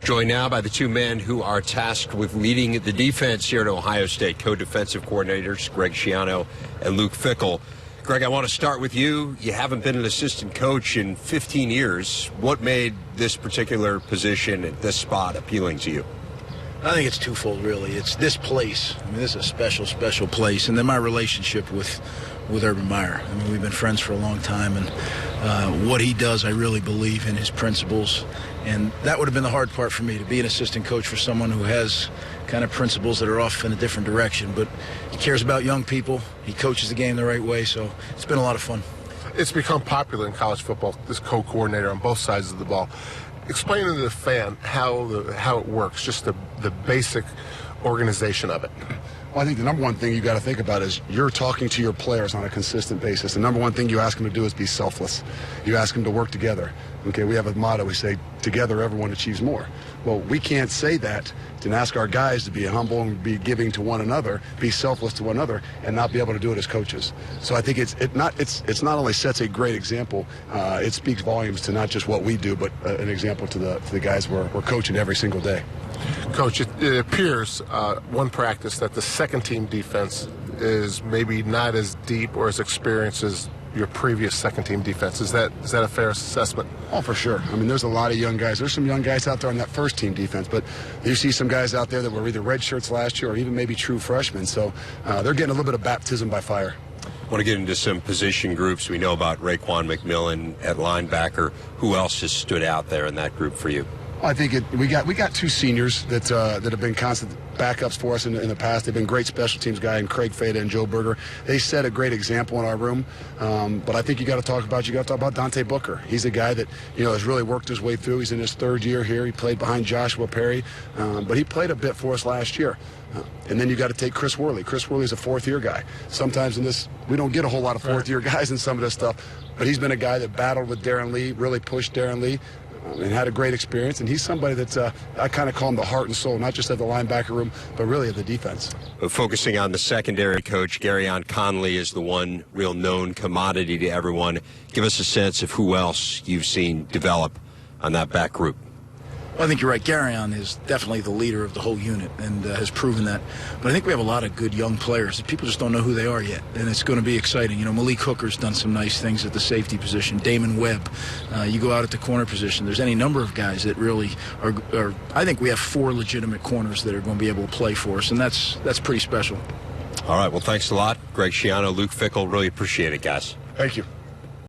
Joined now by the two men who are tasked with leading the defense here at Ohio State, co-defensive coordinators Greg Schiano and Luke Fickell. Greg, I want to start with you. You haven't been an assistant coach in 15 years. What made this particular position at this spot appealing to you? I think it's twofold, really. It's this place. I mean, this is a special, special place. And then my relationship with Urban Meyer. I mean, we've been friends for a long time, and what he does, I really believe in his principles. And that would have been the hard part for me, to be an assistant coach for someone who has kind of principles that are off in a different direction. But he cares about young people. He coaches the game the right way, so it's been a lot of fun. It's become popular in college football, this co-coordinator on both sides of the ball. Explain to the fan how it works, just the basic organization of it. Well, I think the number one thing you got to think about is you're talking to your players on a consistent basis. The number one thing you ask them to do is be selfless. You ask them to work together. Okay, we have a motto. We say, together everyone achieves more. Well, we can't say that and ask our guys to be humble and be giving to one another, be selfless to one another, and not be able to do it as coaches. So I think it's not only sets a great example, it speaks volumes to not just what we do, but an example to the guys we're coaching every single day. Coach, it appears one practice that the second team defense is maybe not as deep or as experienced as your previous second team defense. Is that a fair assessment? Oh, for sure. I mean, there's a lot of young guys. There's some young guys out there on that first team defense, but you see some guys out there that were either red shirts last year or even maybe true freshmen. So they're getting a little bit of baptism by fire. I want to get into some position groups. We know about Raekwon McMillan at linebacker. Who else has stood out there in that group for you? I think we got two seniors that have been constant backups for us in the past. They've been great special teams guys, and Craig Fada and Joe Berger. They set a great example in our room. But I think you got to talk about Dante Booker. He's a guy that has really worked his way through. He's in his third year here. He played behind Joshua Perry, but he played a bit for us last year. And then you got to take Chris Worley. Chris Worley is a fourth-year guy. Sometimes in this, we don't get a whole lot of fourth-year guys in some of this stuff. But he's been a guy that battled with Darren Lee, really pushed Darren Lee. And had a great experience, and he's somebody that's I kind of call him the heart and soul, not just of the linebacker room, but really of the defense. Focusing on the secondary, Coach, Garyon Conley is the one real known commodity to everyone. Give us a sense of who else you've seen develop on that back group. Well, I think you're right. Garyon is definitely the leader of the whole unit and has proven that. But I think we have a lot of good young players. People just don't know who they are yet, and it's going to be exciting. Malik Hooker's done some nice things at the safety position. Damon Webb. You go out at the corner position. There's any number of guys that really are. I think we have 4 legitimate corners that are going to be able to play for us, and that's pretty special. All right. Well, thanks a lot, Greg Schiano, Luke Fickell. Really appreciate it, guys. Thank you.